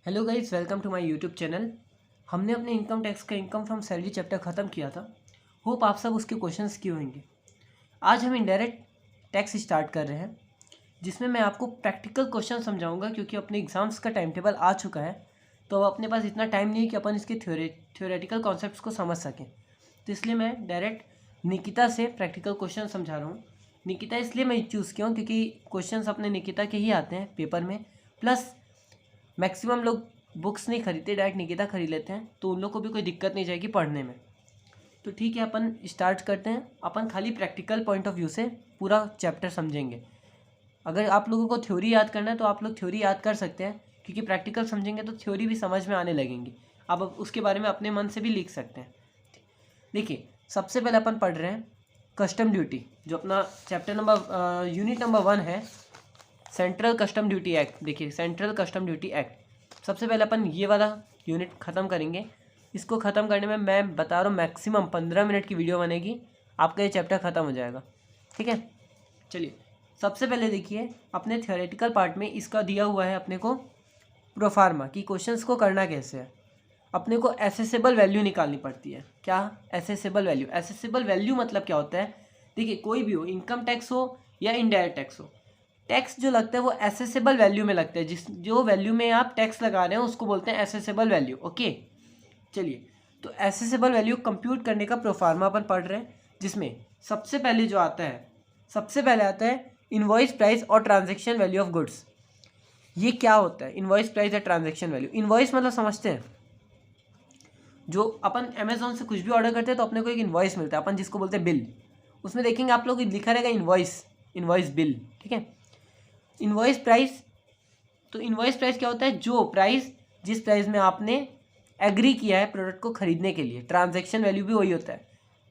Hello guys, welcome to my YouTube channel. हमने अपने income tax का इनकम फ्रॉम सैलरी चैप्टर ख़त्म किया था। होप आप सब उसके क्वेश्चंस किए होंगे। आज हम इनडायरेक्ट टैक्स स्टार्ट कर रहे हैं, जिसमें मैं आपको प्रैक्टिकल क्वेश्चन समझाऊंगा, क्योंकि अपने एग्ज़ाम्स का टाइम टेबल आ चुका है। तो अब अपने पास इतना टाइम नहीं है कि अपन इसके थ्योरेटिकल कॉन्सेप्ट्स को समझ सकें। तो इसलिए मैं डायरेक्ट निकिता से प्रैक्टिकल क्वेश्चन समझा रहा हूँ। निकिता इसलिए मैं चूज़ किया हूँ क्योंकि क्वेश्चन अपने निकिता के ही आते हैं पेपर में, प्लस मैक्सिमम लोग बुक्स नहीं खरीदते, डायरेक्ट निकिता खरीद लेते हैं, तो उन लोग को भी कोई दिक्कत नहीं जाएगी पढ़ने में। तो ठीक है, अपन स्टार्ट करते हैं। अपन खाली प्रैक्टिकल पॉइंट ऑफ व्यू से पूरा चैप्टर समझेंगे। अगर आप लोगों को थ्योरी याद करना है तो आप लोग थ्योरी याद कर सकते हैं, क्योंकि प्रैक्टिकल समझेंगे तो थ्योरी भी समझ में आने लगेंगी। आप उसके बारे में अपने मन से भी लिख सकते हैं। देखिए, सबसे पहले अपन पढ़ रहे हैं कस्टम ड्यूटी, जो अपना चैप्टर नंबर यूनिट नंबर 1 है, सेंट्रल कस्टम ड्यूटी एक्ट। देखिए, सेंट्रल कस्टम ड्यूटी एक्ट। सबसे पहले अपन ये वाला यूनिट ख़त्म करेंगे। इसको ख़त्म करने में मैं बता रहा हूँ मैक्सिमम 15 मिनट की वीडियो बनेगी, आपका ये चैप्टर ख़त्म हो जाएगा। ठीक है, चलिए सबसे पहले देखिए, अपने थ्योरेटिकल पार्ट में इसका दिया हुआ है अपने को प्रोफार्मा की क्वेश्चंस को करना कैसे है। अपने को एसेसेबल वैल्यू निकालनी पड़ती है। क्या? Assessable value. एसेसेबल वैल्यू मतलब क्या होता है? देखिए, कोई भी हो, इनकम टैक्स हो या इनडायरेक्ट टैक्स हो, टैक्स जो लगता है वो एसेसेबल वैल्यू में लगता है। जो वैल्यू में आप टैक्स लगा रहे हैं उसको बोलते हैं एसेसेबल वैल्यू। ओके, चलिए, तो एसेसेबल वैल्यू कंप्यूट करने का प्रोफार्मा अपन पढ़ रहे हैं, जिसमें सबसे पहले जो आता है, सबसे पहले आता है इनवॉइस प्राइस और ट्रांजेक्शन वैल्यू ऑफ गुड्स। ये क्या होता है इनवॉइस प्राइस या ट्रांजेक्शन वैल्यू? इनवॉइस मतलब समझते हैं, जो अपन अमेजोन से कुछ भी ऑर्डर करते हैं तो अपने को एक इनवॉइस मिलता है, अपन जिसको बोलते हैं बिल। उसमें देखेंगे आप लोग लिखा रहेगा इनवॉइस, इनवॉइस बिल। ठीक है, इनवॉइस प्राइस। तो इनवॉइस प्राइस क्या होता है? जो प्राइस, जिस प्राइस में आपने एग्री किया है प्रोडक्ट को खरीदने के लिए। ट्रांजैक्शन वैल्यू भी वही होता है।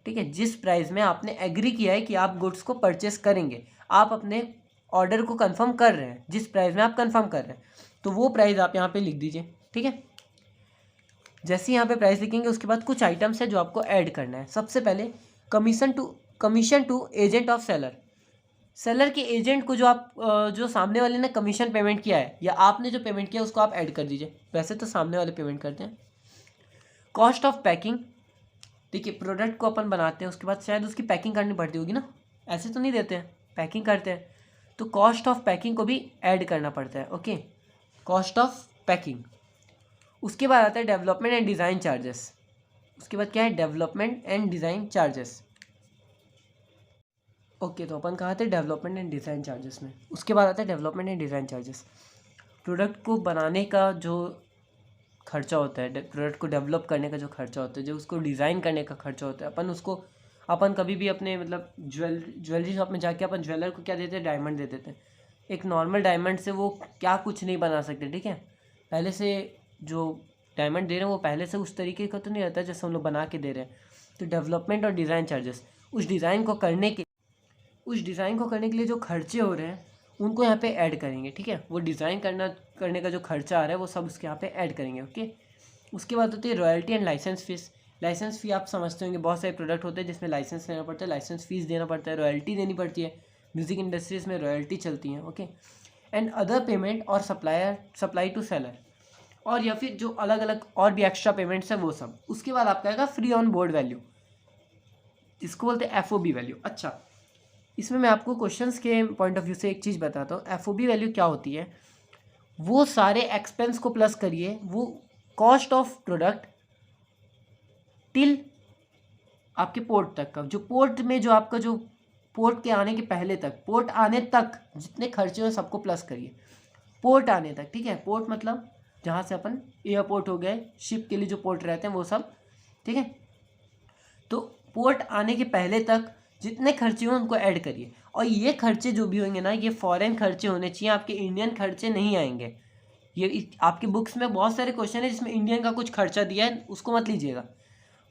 ठीक है, जिस प्राइस में आपने एग्री किया है कि आप गुड्स को परचेस करेंगे, आप अपने ऑर्डर को कंफर्म कर रहे हैं, जिस प्राइस में आप कंफर्म कर रहे हैं, तो वो प्राइस आप यहाँ पे लिख दीजिए। ठीक है, जैसे यहाँ पे प्राइस लिखेंगे उसके बाद कुछ आइटम्स है जो आपको ऐड करना है। सबसे पहले commission to agent of seller. Seller के एजेंट को जो सामने वाले ने कमीशन पेमेंट किया है या आपने जो पेमेंट किया उसको आप ऐड कर दीजिए। वैसे तो सामने वाले पेमेंट करते हैं। Cost of packing. देखिए, प्रोडक्ट को अपन बनाते हैं, उसके बाद शायद उसकी पैकिंग करनी पड़ती होगी ना, ऐसे तो नहीं देते हैं, पैकिंग करते हैं, तो कॉस्ट ऑफ पैकिंग को भी ऐड करना पड़ता है। Okay, cost of packing. उसके बाद आता है डेवलपमेंट एंड डिज़ाइन चार्जेस। उसके बाद क्या है? Development and design charges. Okay, तो अपन कहाँ थे? डेवलपमेंट एंड डिज़ाइन चार्जेस में। उसके बाद आता है development and design charges. Product को बनाने का जो खर्चा होता है, प्रोडक्ट को डेवलप करने का जो खर्चा होता है, जो उसको डिज़ाइन करने का खर्चा होता है, अपन कभी भी अपने मतलब ज्वेलरी शॉप में जाके अपन ज्वेलर को क्या देते हैं? डायमंड दे देते हैं। एक नॉर्मल डायमंड से वो क्या कुछ नहीं बना सकते। ठीक है, पहले से जो डायमंड दे रहे हैं वो पहले से उस तरीके का तो नहीं रहता जैसे हम लोग बना के दे रहे हैं। तो डेवलपमेंट और डिज़ाइन चार्जेस, उस डिज़ाइन को करने के लिए जो खर्चे हो रहे हैं उनको यहाँ पे ऐड करेंगे। ठीक है, वो डिज़ाइन करने का जो खर्चा आ रहा है वो सब उसके यहाँ पे ऐड करेंगे। ओके, उसके बाद होती है royalty and licence fees. Licence fee आप समझते होंगे, बहुत सारे प्रोडक्ट होते हैं जिसमें लाइसेंस लेना पड़ता है, लाइसेंस फीस देना पड़ता है, रॉयल्टी देनी पड़ती है। म्यूज़िक इंडस्ट्रीज़ में रॉयल्टी चलती है। ओके, एंड अदर पेमेंट और सप्लाई टू सेलर, और या फिर जो अलग अलग और भी एक्स्ट्रा पेमेंट्स हैं वो सब। उसके बाद आपका आएगा फ्री ऑन बोर्ड वैल्यू, जिसको बोलते हैं FOB वैल्यू। अच्छा, इसमें मैं आपको क्वेश्चंस के पॉइंट ऑफ व्यू से एक चीज़ बताता हूँ। FOB वैल्यू क्या होती है? वो सारे एक्सपेंस को प्लस करिए, वो कॉस्ट ऑफ प्रोडक्ट टिल आपके पोर्ट तक का, जो पोर्ट में जो आपका जो पोर्ट के आने के पहले तक, पोर्ट आने तक जितने खर्चे हो सबको प्लस करिए, पोर्ट आने तक। ठीक है, पोर्ट मतलब जहाँ से अपन एयरपोर्ट हो गए, शिप के लिए जो पोर्ट रहते हैं वो सब। ठीक है, तो पोर्ट आने के पहले तक जितने खर्चे हों उनको ऐड करिए। और ये खर्चे जो भी होंगे ना, ये फॉरेन खर्चे होने चाहिए, आपके इंडियन खर्चे नहीं आएंगे। ये आपकी बुक्स में बहुत सारे क्वेश्चन है जिसमें इंडियन का कुछ खर्चा दिया है, उसको मत लीजिएगा।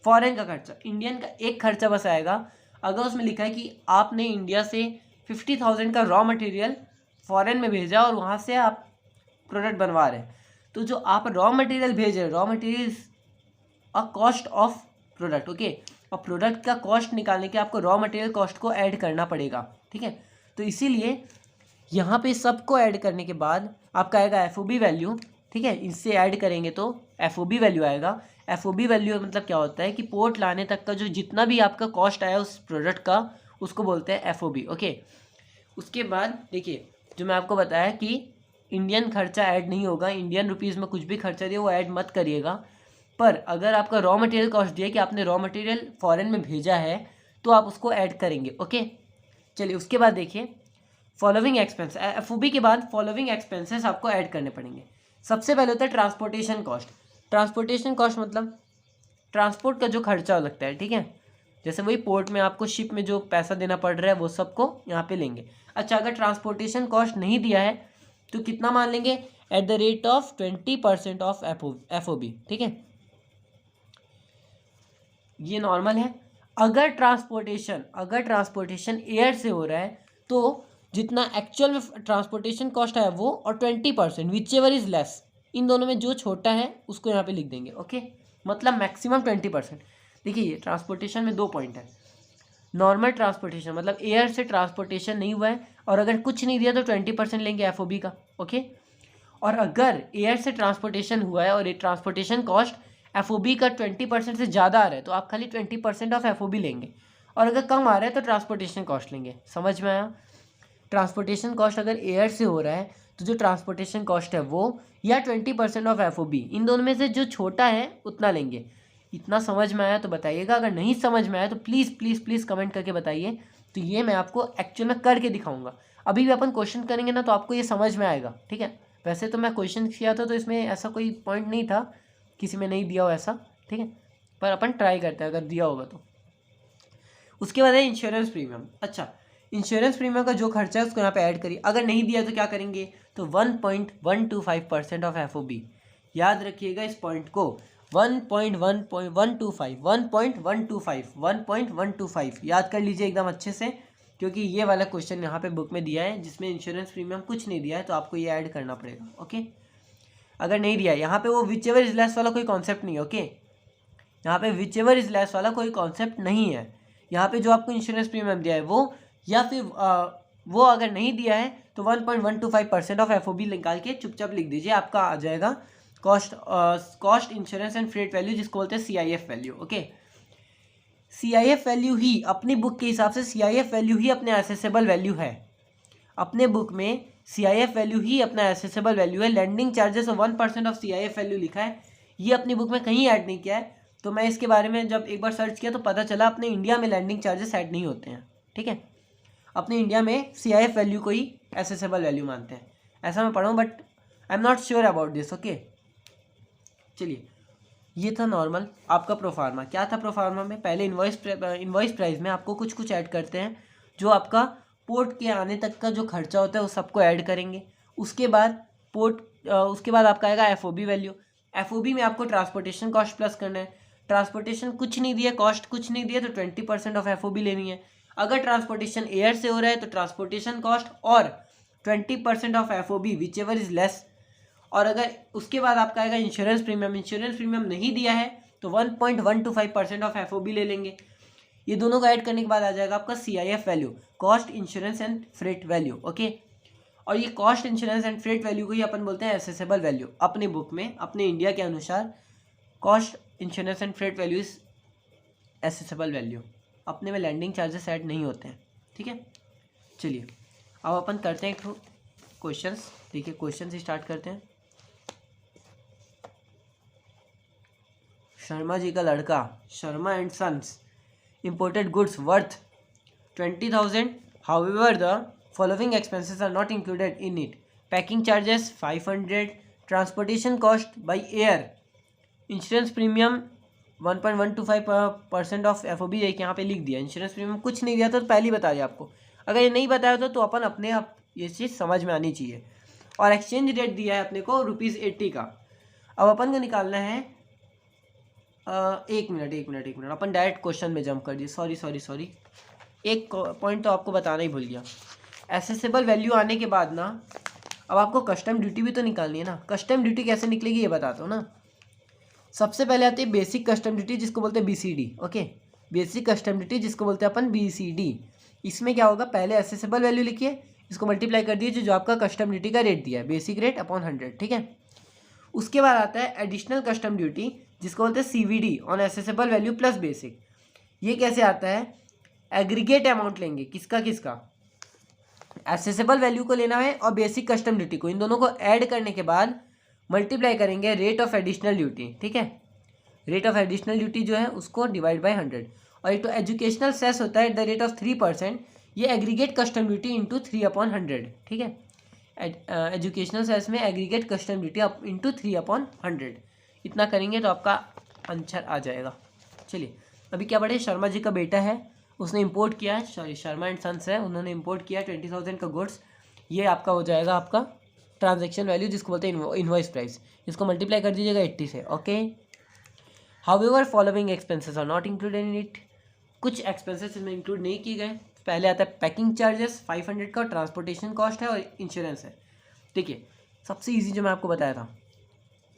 फॉरेन का खर्चा, इंडियन का एक खर्चा बस आएगा। अगर उसमें लिखा है कि आपने इंडिया से 50,000 का रॉ मटेरियल फॉरेन में भेजा और वहाँ से आप प्रोडक्ट बनवा रहे हैं, तो जो आप रॉ मटेरियल भेज रहे हैं, raw material a cost of product. Okay, और प्रोडक्ट का कॉस्ट निकालने के आपको रॉ मटेरियल कॉस्ट को ऐड करना पड़ेगा। ठीक है, तो इसीलिए यहाँ पे सबको ऐड करने के बाद आपका आएगा FOB वैल्यू। ठीक है, इससे ऐड करेंगे तो FOB वैल्यू आएगा। FOB वैल्यू मतलब क्या होता है कि पोर्ट लाने तक का जो जितना भी आपका कॉस्ट आया उस प्रोडक्ट का, उसको बोलते हैं FOB। ओके, उसके बाद देखिए जो मैं आपको बताया कि इंडियन खर्चा ऐड नहीं होगा, इंडियन रुपीज़ में कुछ भी खर्चा दिया वो ऐड मत करिएगा। पर अगर आपका रॉ मटेरियल कॉस्ट दिया कि आपने रॉ मटेरियल फॉरेन में भेजा है तो आप उसको ऐड करेंगे। ओके, चलिए उसके बाद देखिए फॉलोइंग एक्सपेंस, FOB के बाद फॉलोइंग एक्सपेंसेस आपको ऐड करने पड़ेंगे। सबसे पहले होता है ट्रांसपोर्टेशन कॉस्ट। ट्रांसपोर्टेशन कॉस्ट मतलब ट्रांसपोर्ट का जो खर्चा लगता है, ठीक है, जैसे वही पोर्ट में आपको शिप में जो पैसा देना पड़ रहा है वो सबको यहाँ पे लेंगे। अच्छा, अगर ट्रांसपोर्टेशन कॉस्ट नहीं दिया है तो कितना मान लेंगे, at the rate of 20% of FOB, ठीक है, ये नॉर्मल है। अगर ट्रांसपोर्टेशन एयर से हो रहा है तो जितना एक्चुअल में ट्रांसपोर्टेशन कॉस्ट है वो और 20% विच एवर इज लेस, इन दोनों में जो छोटा है उसको यहाँ पे लिख देंगे। ओके, मतलब मैक्सिमम 20%। देखिए ये ट्रांसपोर्टेशन में 2 पॉइंट है। नॉर्मल ट्रांसपोर्टेशन मतलब एयर से ट्रांसपोर्टेशन नहीं हुआ है और अगर कुछ नहीं दिया तो 20% लेंगे FOB का। ओके, और अगर एयर से ट्रांसपोर्टेशन हुआ है और ये ट्रांसपोर्टेशन कॉस्ट FOB का 20% से ज़्यादा आ रहा है तो आप खाली 20% ऑफ FOB लेंगे, और अगर कम आ रहा है तो ट्रांसपोर्टेशन कॉस्ट लेंगे। समझ में आया? ट्रांसपोर्टेशन कॉस्ट अगर एयर से हो रहा है तो जो ट्रांसपोर्टेशन कॉस्ट है वो या 20% ऑफ FOB, इन दोनों में से जो छोटा है उतना लेंगे। इतना समझ में आया तो बताइएगा, अगर नहीं समझ में आया तो प्लीज़ प्लीज़ प्लीज़ कमेंट करके बताइए। तो ये मैं आपको एक्चुअल में करके दिखाऊंगा। अभी भी अपन क्वेश्चन करेंगे ना तो आपको ये समझ में आएगा, ठीक है। वैसे तो मैं क्वेश्चन किया था तो इसमें ऐसा कोई पॉइंट नहीं था किसी में नहीं दिया हो ऐसा, ठीक है, पर अपन ट्राई करते हैं अगर दिया होगा तो। उसके बाद है इंश्योरेंस प्रीमियम। अच्छा, इंश्योरेंस प्रीमियम का जो खर्चा है उसको यहाँ पे ऐड करिए। अगर नहीं दिया तो क्या करेंगे, तो 1.125% ऑफ FOB। याद रखिएगा इस पॉइंट को, 1.125 याद कर लीजिए एकदम अच्छे से, क्योंकि ये वाला क्वेश्चन यहाँ पे बुक में दिया है जिसमें इंश्योरेंस प्रीमियम कुछ नहीं दिया है तो आपको ये ऐड करना पड़ेगा। ओके, अगर नहीं दिया है यहाँ पे वो विच एवर इज लेस वाला कोई कॉन्सेप्ट नहीं है। ओके, यहाँ पे विच एवर इज लेस वाला कोई कॉन्सेप्ट नहीं है। यहाँ पे जो आपको इंश्योरेंस प्रीमियम दिया है वो, या फिर वो अगर नहीं दिया है तो 1.125% ऑफ FOB निकाल के चुपचाप लिख दीजिए, आपका आ जाएगा cost insurance and freight value, जिसको बोलते हैं CIF value. Okay, CIF value ही अपनी बुक के हिसाब से CIF वैल्यू ही अपने एसेसेबल वैल्यू है। अपने बुक में CIF वैल्यू ही अपना एसेसेबल वैल्यू है। लैंडिंग चार्जेस और 1% ऑफ CIF वैल्यू लिखा है, ये अपनी बुक में कहीं ऐड नहीं किया है। तो मैं इसके बारे में जब एक बार सर्च किया तो पता चला अपने इंडिया में लैंडिंग चार्जेस ऐड नहीं होते हैं, ठीक है। अपने इंडिया में CIF वैल्यू को ही एसेसेबल वैल्यू मानते हैं, ऐसा मैं पढ़ा हूँ, but I am not sure about this. Okay, चलिए ये था नॉर्मल आपका प्रोफार्मा। क्या था प्रोफार्मा में, पहले इन्वॉइस प्राइस में आपको कुछ ऐड करते हैं, जो आपका पोर्ट के आने तक का जो खर्चा होता है उस सबको ऐड करेंगे। उसके बाद उसके बाद आपका आएगा FOB वैल्यू। FOB में आपको ट्रांसपोर्टेशन कॉस्ट प्लस करना है। ट्रांसपोर्टेशन कुछ नहीं दिया, कॉस्ट कुछ नहीं दिया तो 20% ऑफ FOB लेनी है। अगर ट्रांसपोर्टेशन एयर से हो रहा है तो ट्रांसपोर्टेशन कॉस्ट और 20% of FOB which ever is less. और अगर उसके बाद आपका आएगा इंश्योरेंस प्रीमियम। इंश्योरेंस प्रीमियम नहीं दिया है तो 1.125% ऑफ FOB ले लेंगे। ये दोनों को ऐड करने के बाद आ जाएगा आपका CIF value, cost insurance and freight value. Okay, और ये cost insurance and freight value को ही अपन बोलते हैं एसेसेबल वैल्यू। अपने बुक में अपने इंडिया के अनुसार cost insurance and freight value is assessable value. अपने में लैंडिंग चार्जेस ऐड नहीं होते हैं, ठीक है। चलिए अब अपन करते हैं क्वेश्चंस। देखिए क्वेश्चन से स्टार्ट करते हैं। शर्मा जी का लड़का Sharma and sons imported goods worth 20,000. However, the following expenses are not included in it: packing charges 500, transportation cost by air, insurance premium 1.125% of FOB। एक यहाँ पे लिख दिया, इंश्योरेंस प्रीमियम कुछ नहीं दिया था तो पहले ही बता दिया आपको। अगर ये नहीं बताया था तो अपन अपने आप ये चीज़ समझ में आनी चाहिए। और एक्सचेंज रेट दिया है अपने को ₹80 का। अब अपन को निकालना है एक मिनट अपन डायरेक्ट क्वेश्चन में जंप कर दिए। सॉरी, एक पॉइंट तो आपको बताना ही भूल गया। एसेसेबल वैल्यू आने के बाद ना अब आपको कस्टम ड्यूटी भी तो निकालनी है ना। कस्टम ड्यूटी कैसे निकलेगी ये बताता हूँ ना। सबसे पहले आती है बेसिक कस्टम ड्यूटी, जिसको बोलते हैं BCD। Okay, basic custom duty जिसको बोलते हैं अपन BCD। इसमें क्या होगा, पहले एसेसेबल वैल्यू लिखिए, इसको मल्टीप्लाई कर दीजिए जो आपका कस्टम ड्यूटी का रेट दिया है, बेसिक रेट अपॉन 100, ठीक है। उसके बाद आता है एडिशनल कस्टम ड्यूटी, जिसको बोलते हैं CVD on assessable value plus basic. ये कैसे आता है, एग्रीगेट अमाउंट लेंगे, किसका किसका, एसेसेबल वैल्यू को लेना है और बेसिक कस्टम ड्यूटी को, इन दोनों को ऐड करने के बाद मल्टीप्लाई करेंगे रेट ऑफ एडिशनल ड्यूटी, ठीक है। रेट ऑफ एडिशनल ड्यूटी जो है उसको डिवाइड बाय 100। और एक तो एजुकेशनल सेस होता है एट द रेट ऑफ 3%, ये एग्रीगेट कस्टम ड्यूटी इंटू 3/100, ठीक है। एजुकेशनल सेस में एग्रीगेट कस्टम ड्यूटी इंटू 3/100, इतना करेंगे तो आपका आंसर आ जाएगा। चलिए अभी क्या बढ़े, शर्मा जी का बेटा है, उसने इंपोर्ट किया है, सॉरी शर्मा एंड सन्स है, उन्होंने इंपोर्ट किया 20,000 का गुड्स। ये आपका हो जाएगा आपका ट्रांजैक्शन वैल्यू, जिसको बोलते हैं इनवॉइस प्राइस। इसको मल्टीप्लाई कर दीजिएगा 80 से, okay. However following expenses are not included in it, कुछ एक्सपेंसेस इसमें इंक्लूड नहीं किए गए। पहले आता है पैकिंग चार्जेस 500 का, ट्रांसपोर्टेशन कॉस्ट है और इंश्योरेंस है। देखिए सबसे ईजी जो मैं आपको बताया था,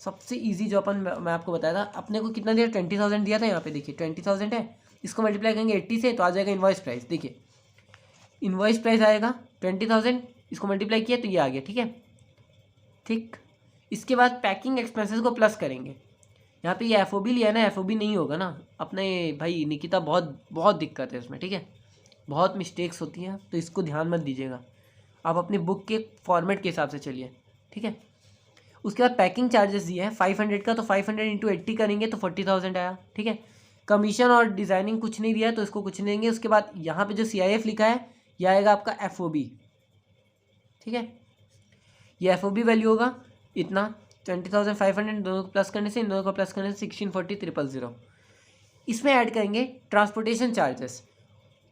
सबसे ईजी जो मैं आपको बताया था, अपने को कितना दिया, 20,000 दिया था। यहाँ पे देखिए 20,000 है, इसको मल्टीप्लाई करेंगे 80 से तो आ जाएगा इनवॉइस प्राइस। देखिए इनवॉइस प्राइस आएगा 20,000, इसको मल्टीप्लाई किया तो ये आ गया, ठीक है, ठीक। इसके बाद पैकिंग एक्सपेंसेस को प्लस करेंगे। यहाँ पे ये FOB लिया है ना, FOB नहीं होगा ना अपने भाई निकिता, बहुत दिक्कत है इसमें, ठीक है, बहुत मिस्टेक्स होती हैं, तो इसको ध्यान मत दीजिएगा, आप अपनी बुक के फॉर्मेट के हिसाब से चलिए, ठीक है। उसके बाद पैकिंग चार्जेस दिए हैं 500 का, तो 500 इंटू 80 करेंगे तो 40,000 आया, ठीक है। कमीशन और डिज़ाइनिंग कुछ नहीं दिया है तो इसको कुछ नहीं देंगे। उसके बाद यहाँ पे जो CIF लिखा है यह आएगा आपका FOB, ठीक है। ये FOB वैल्यू होगा इतना 20,500, दोनों को प्लस करने से, इन दोनों को प्लस करने से 1640,000। इसमें ऐड करेंगे ट्रांसपोर्टेशन चार्जेस,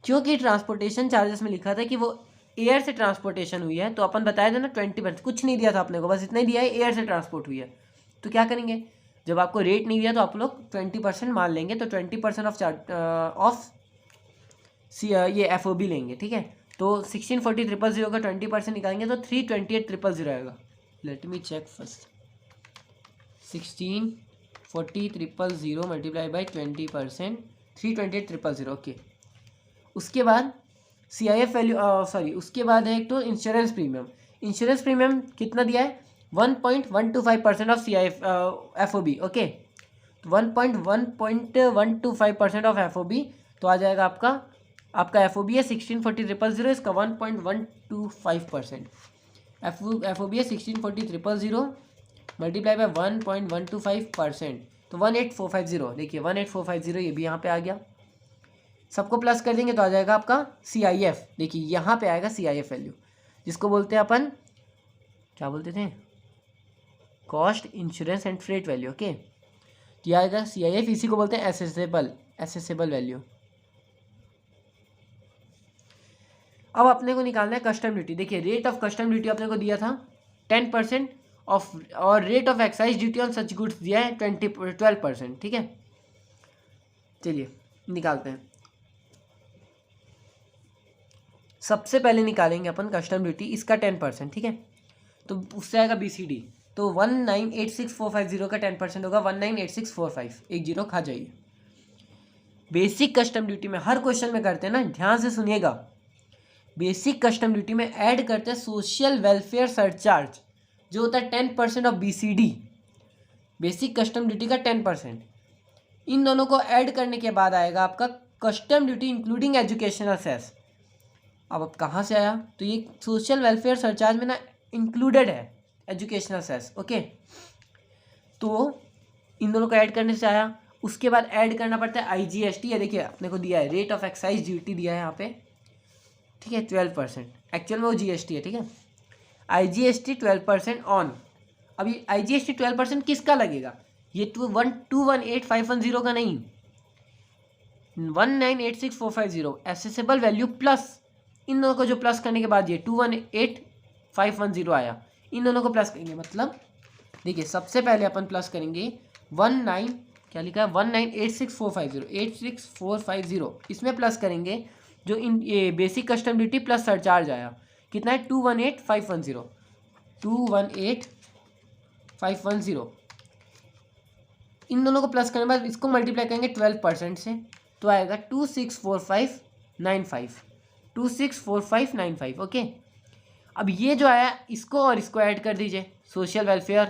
क्योंकि ट्रांसपोर्टेशन चार्जेस में लिखा था कि वो एयर से ट्रांसपोर्टेशन हुई है, तो अपन बताया था ना 20%, कुछ नहीं दिया था अपने को, बस इतना ही दिया है एयर से ट्रांसपोर्ट हुई है। तो क्या करेंगे, जब आपको रेट नहीं दिया तो आप लोग 20% मान लेंगे, तो 20% ऑफ ये FOB लेंगे, ठीक है। तो 1640,000 का 20% निकालेंगे तो 328,000 आएगा। Let me check first, 1640,000 multiply by 20%, 328,000, okay. उसके बाद CIF वैल्यू, सॉरी उसके बाद है एक तो इंश्योरेंस प्रीमियम। इंश्योरेंस प्रीमियम कितना दिया है, 1.125% ऑफ CIF FOB, ओके। तो 1.125% ऑफ FOB, तो आ जाएगा आपका FOB है 1640,000, इसका 1.125%, FOB है 1640,000 मल्टीप्लाई बाय 1.125%, तो 18,450। देखिए 18,450 ये भी यहाँ पे आ गया। सबको प्लस कर देंगे तो आ जाएगा आपका CIF। देखिए यहाँ पे आएगा CIF वैल्यू, जिसको बोलते हैं अपन, क्या बोलते थे, cost insurance and freight value, okay. ये आएगा CIF, इसी को बोलते हैं एसेसेबल वैल्यू। अब अपने को निकालना है कस्टम ड्यूटी। देखिए रेट ऑफ कस्टम ड्यूटी अपने को दिया था 10% ऑफ, और rate of excise duty on such goods दिया है 12%, ठीक है। चलिए निकालते हैं। सबसे पहले निकालेंगे अपन कस्टम ड्यूटी, इसका 10%, ठीक है। तो उससे आएगा BCD, तो 1986450 का 10% होगा 198645, एक जीरो खा जाइए। बेसिक कस्टम ड्यूटी में हर क्वेश्चन में करते हैं ना, ध्यान से सुनिएगा। बेसिक कस्टम ड्यूटी में ऐड करते हैं सोशल वेलफेयर सरचार्ज, जो होता है 10% of BCD, basic custom duty का 10%। इन दोनों को ऐड करने के बाद आएगा आपका custom duty including educational cess. अब कहाँ से आया, तो ये सोशल वेलफेयर सरचार्ज में ना इंक्लूडेड है एजुकेशनल सेस, ओके। तो इन दोनों को ऐड करने से आया। उसके बाद ऐड करना पड़ता है IGST, है देखिए अपने को दिया है रेट ऑफ एक्साइज ड्यूटी दिया है यहाँ पे, ठीक है, 12%, एक्चुअल में वो GST है, ठीक है। IGST 12% ऑन, अभी IGST 12% किसका लगेगा, ये 218,510 का नहीं, 1986450 एसेसेबल वैल्यू प्लस इन दोनों को जो प्लस करने के बाद ये 218,510 आया, इन दोनों को प्लस करेंगे। मतलब देखिए सबसे पहले अपन प्लस करेंगे 1986450, इसमें प्लस करेंगे जो इन ये basic custom duty plus surcharge आया, कितना है 218,510। इन दोनों को प्लस करने के बाद इसको मल्टीप्लाई करेंगे 12% से, तो आएगा 264595, ओके। अब ये जो आया इसको और इसको ऐड कर दीजिए, social welfare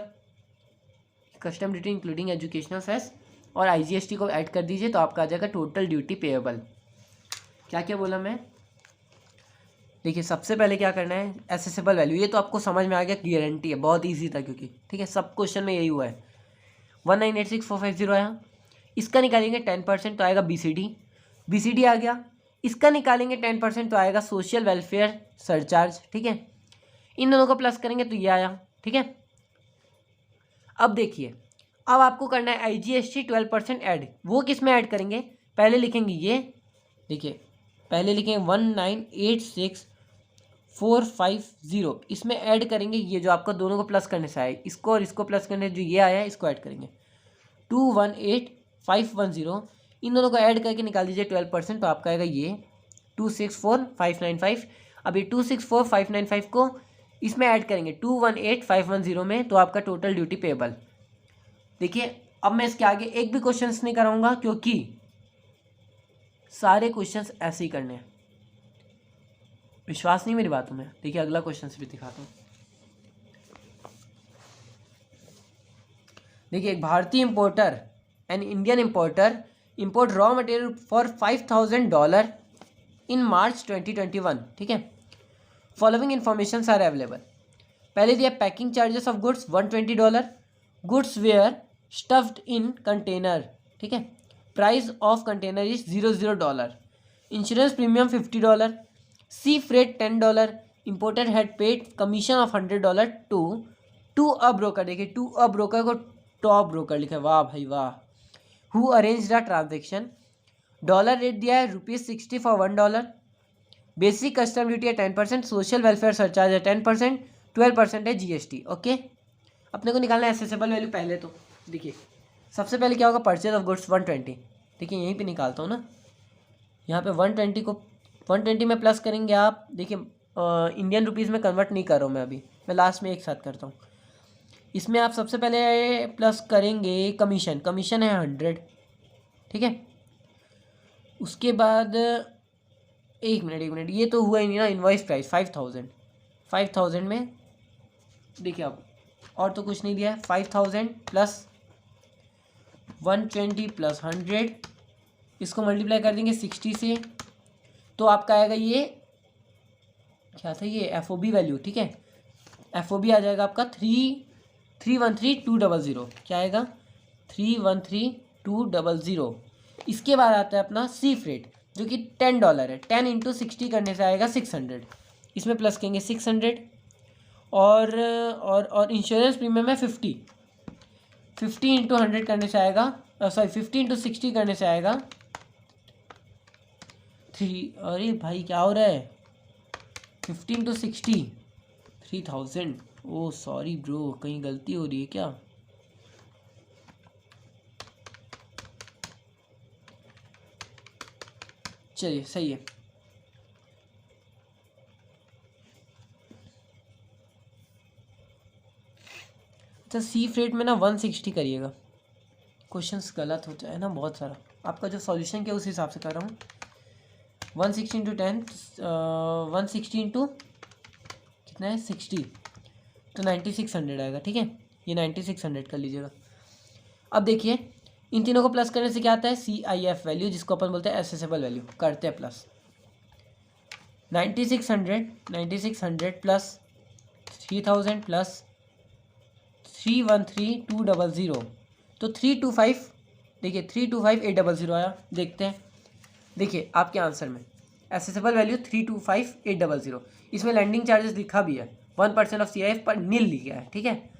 custom duty including educational cess और IGST को ऐड कर दीजिए तो आपका आ जाएगा टोटल ड्यूटी पेएबल। क्या क्या बोला मैं? देखिए सबसे पहले क्या करना है, एसेसेबल वैल्यू, ये तो आपको समझ में आ गया, गारंटी है, बहुत ईजी था क्योंकि ठीक है सब क्वेश्चन में यही हुआ है। 1986450 आया, इसका निकालेंगे 10% तो आएगा BCD आ गया, इसका निकालेंगे 10% तो आएगा सोशल वेलफेयर सरचार्ज। ठीक है, इन दोनों को प्लस करेंगे तो ये आया। ठीक है, अब देखिए अब आपको करना है IGST 12% ऐड। वो किस में ऐड करेंगे? पहले लिखेंगे ये, देखिए पहले लिखेंगे 1986450, इसमें ऐड करेंगे ये जो आपको दोनों को प्लस करने से आए, इसको और इसको प्लस करने जो ये आया है इसको ऐड करेंगे 218510, इन दोनों को ऐड करके निकाल दीजिए 12% तो आपका आएगा ये 264595। अब ये 264595 को इसमें ऐड करेंगे 218510 में तो आपका टोटल ड्यूटी पेएबल। देखिए अब मैं इसके आगे एक भी क्वेश्चंस नहीं कराऊंगा क्योंकि सारे क्वेश्चंस ऐसे ही करने हैं। विश्वास नहीं मेरी बातों में? देखिए अगला क्वेश्चन भी दिखाता हूँ। देखिए एक भारतीय importer and Indian importer import raw material for $5000 in March 2021। ठीक है, फॉलोइंग इन्फॉर्मेशन आर अवेलेबल। पहले दिया packing charges of goods $120, goods were stuffed in container. ठीक है, price of container is $00, insurance premium $50, sea freight $10, importer had paid commission of $100 to a broker. देखिए to a broker को top broker लिखा है, वाह भाई वाह। Who arrange the transaction, dollar rate दिया है ₹60 फॉर $1, बेसिक कस्टम ड्यूटी है 10%, सोशल वेलफेयर सरचार्ज है 10%, 12% है GST। ओके, अपने को निकालना है एसेसेबल वैल्यू। पहले तो देखिए सबसे पहले क्या होगा, परचेज ऑफ गुड्स 120। देखिए यहीं पे निकालता हूँ ना, यहाँ पे 120 को 120 में प्लस करेंगे आप। देखिए इंडियन रुपीज़ में कन्वर्ट नहीं कर रहा हूँ मैं अभी, मैं लास्ट में एक साथ करता हूँ। इसमें आप सबसे पहले प्लस करेंगे कमीशन है 100। ठीक है, उसके बाद एक मिनट ये तो हुआ ही नहीं ना, इनवॉइस प्राइस 5000 में देखिए अब और तो कुछ नहीं दिया है, 5000 प्लस 120 प्लस 100, इसको मल्टीप्लाई कर देंगे 60 से तो आपका आएगा ये क्या था, ये FOB वैल्यू। ठीक है, FOB आ जाएगा आपका 313,200। क्या आएगा 313,200। इसके बाद आता है अपना सी फ्रेट जो कि $10 है, 10 × 60 करने से आएगा 600, इसमें प्लस करेंगे 600 और इंश्योरेंस प्रीमियम है 50 × 100 करने से आएगा 50 × 60 करने से आएगा 3। अरे भाई क्या हो रहा है, 50 × 60 3000। ओ सॉरी ब्रो, कहीं गलती हो रही है क्या? चलिए सही है। अच्छा सी फ्रेट में ना 160 करिएगा, क्वेश्चंस गलत होता है ना बहुत सारा। आपका जो सॉल्यूशन किया उस हिसाब से कर रहा हूँ। 160 × 10 160 × कितना है 60 तो 9600 आएगा। ठीक है, ये 9600 कर लीजिएगा। अब देखिए इन तीनों को प्लस करने से क्या आता है, CIF वैल्यू, जिसको अपन बोलते हैं एसेसेबल वैल्यू। करते हैं प्लस 9600 प्लस 3000 प्लस 313,200 तो 325। देखिए 325,800 आया। देखते हैं, देखिए आपके आंसर में एसेसेबल वैल्यू 325,800, इसमें लैंडिंग चार्जेस लिखा भी है 1% ऑफ CIF पर नील लिखा है। ठीक है,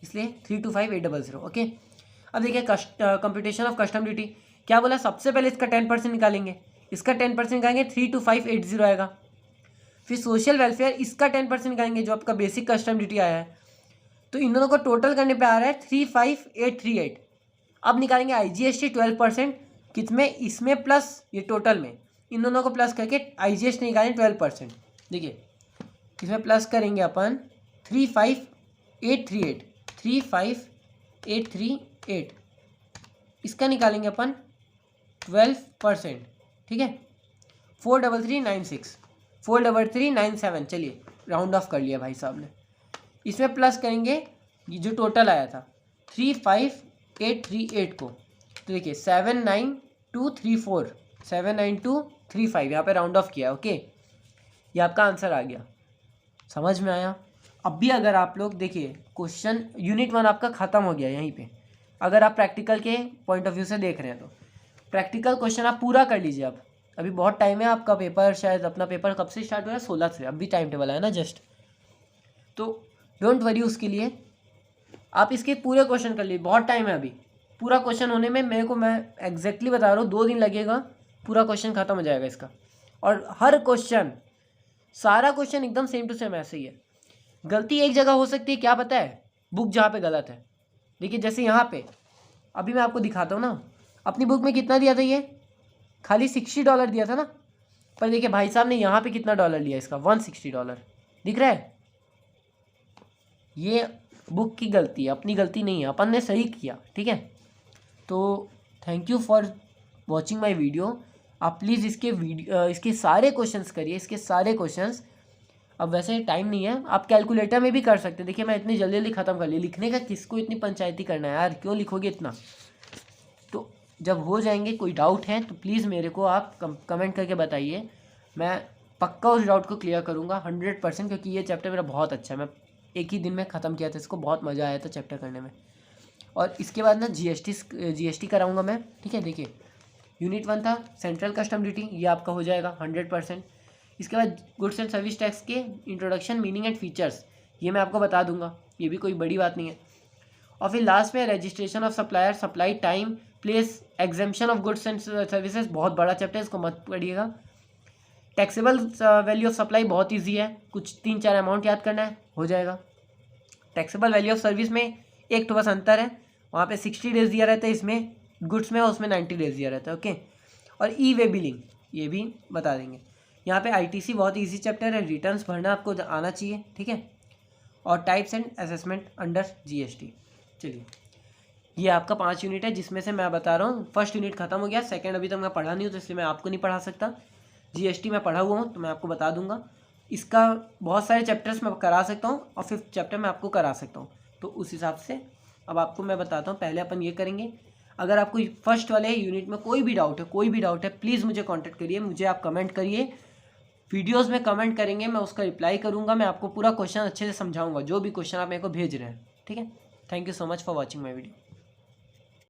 इसलिए 325,800। ओके, अब देखिए कंप्यूटेशन ऑफ कस्टम ड्यूटी क्या बोला, सबसे पहले इसका 10% निकालेंगे, इसका 10% निकालेंगे 32580 आएगा। फिर सोशल वेलफेयर इसका 10% निकालेंगे जो आपका बेसिक कस्टम ड्यूटी आया है, तो इन दोनों को टोटल करने पे आ रहा है 35838। अब निकालेंगे IGST 12%, कितने इसमें प्लस ये टोटल में, इन दोनों को प्लस करके IGST निकालें 12%। देखिए इसमें प्लस करेंगे अपन 35838, इसका निकालेंगे अपन 12%। ठीक है, 43396 43397, चलिए राउंड ऑफ कर लिया भाई साहब ने। इसमें प्लस करेंगे ये जो टोटल आया था 35838 को, तो देखिए 79234, 79235 यहाँ पे राउंड ऑफ किया। ओके, ये आपका आंसर आ गया, समझ में आया। अब भी अगर आप लोग देखिए क्वेश्चन यूनिट 1 आपका ख़त्म हो गया यहीं पे। अगर आप प्रैक्टिकल के पॉइंट ऑफ व्यू से देख रहे हैं तो प्रैक्टिकल क्वेश्चन आप पूरा कर लीजिए। अब अभी बहुत टाइम है, आपका पेपर शायद अपना पेपर कब से स्टार्ट हो रहा है, 16 से, अभी टाइम टेबल है ना जस्ट, तो डोंट वरी उसके लिए। आप इसके पूरे क्वेश्चन कर लीजिए, बहुत टाइम है अभी। पूरा क्वेश्चन होने में मैं एग्जैक्टली बता रहा हूँ 2 दिन लगेगा, पूरा क्वेश्चन खत्म हो जाएगा इसका। और हर क्वेश्चन, सारा क्वेश्चन एकदम सेम टू सेम ऐसे ही है। गलती एक जगह हो सकती है, क्या पता है, बुक जहाँ पे गलत है। देखिए जैसे यहाँ पे अभी मैं आपको दिखाता हूँ ना, अपनी बुक में कितना दिया था, ये खाली $60 दिया था ना, पर देखिए भाई साहब ने यहाँ पे कितना डॉलर लिया इसका, $160 दिख रहा है। ये बुक की गलती है, अपनी गलती नहीं है, अपन ने सही किया, ठीक है। तो thank you for watching my video. आप प्लीज़ इसके सारे क्वेश्चंस करिए, इसके सारे क्वेश्चंस। अब वैसे टाइम नहीं है, आप कैलकुलेटर में भी कर सकते हैं। देखिए मैं इतनी जल्दी जल्दी ख़त्म कर ली, लिखने का किसको इतनी पंचायती करना है यार, क्यों लिखोगे इतना। तो जब हो जाएंगे, कोई डाउट है तो प्लीज़ मेरे को आप कमेंट करके बताइए, मैं पक्का उस डाउट को क्लियर करूँगा 100%, क्योंकि ये चैप्टर मेरा बहुत अच्छा है। मैं एक ही दिन में ख़त्म किया था इसको, बहुत मज़ा आया था चैप्टर करने में। और इसके बाद ना जीएसटी कराऊंगा मैं, ठीक है। देखिए यूनिट 1 था सेंट्रल कस्टम ड्यूटी, ये आपका हो जाएगा 100%। इसके बाद गुड्स एंड सर्विस टैक्स के इंट्रोडक्शन, मीनिंग एंड फीचर्स, ये मैं आपको बता दूंगा, ये भी कोई बड़ी बात नहीं है। और फिर लास्ट में registration of supplier, supply time, place, exemption of goods and services, बहुत बड़ा चैप्टर है, इसको मत पढ़िएगा। टैक्सेबल वैल्यू ऑफ सप्लाई बहुत ईजी है, कुछ 3-4 अमाउंट याद करना है, हो जाएगा। टैक्सेबल वैल्यू ऑफ सर्विस में एक तो बस अंतर है, वहाँ पे 60 डेज दिया रहता है, इसमें गुड्स में उसमें 90 डेज दिया रहता है। ओके, और ई वे बिलिंग ये भी बता देंगे। यहाँ पे आईटीसी बहुत इजी चैप्टर है, रिटर्न्स भरना आपको आना चाहिए, ठीक है। और types and assessment under GST. चलिए ये आपका 5 यूनिट है, जिसमें से मैं बता रहा हूँ फर्स्ट यूनिट खत्म हो गया, सेकंड अभी तक मैं पढ़ा नहीं हूँ, तो इसलिए मैं आपको नहीं पढ़ा सकता। जीएसटी मैं पढ़ा हुआ हूँ तो मैं आपको बता दूंगा। इसका बहुत सारे चैप्टर्स मैं करा सकता हूँ और 5th चैप्टर मैं आपको करा सकता हूँ, तो उस हिसाब से अब आपको मैं बताता हूँ। पहले अपन ये करेंगे, अगर आपको फर्स्ट वाले यूनिट में कोई भी डाउट है प्लीज़ मुझे कांटेक्ट करिए, मुझे आप कमेंट करिए, वीडियोस में कमेंट करेंगे, मैं उसका रिप्लाई करूँगा, मैं आपको पूरा क्वेश्चन अच्छे से समझाऊँगा, जो भी क्वेश्चन आप मेरे को भेज रहे हैं, ठीक है। Thank you so much for watching my video.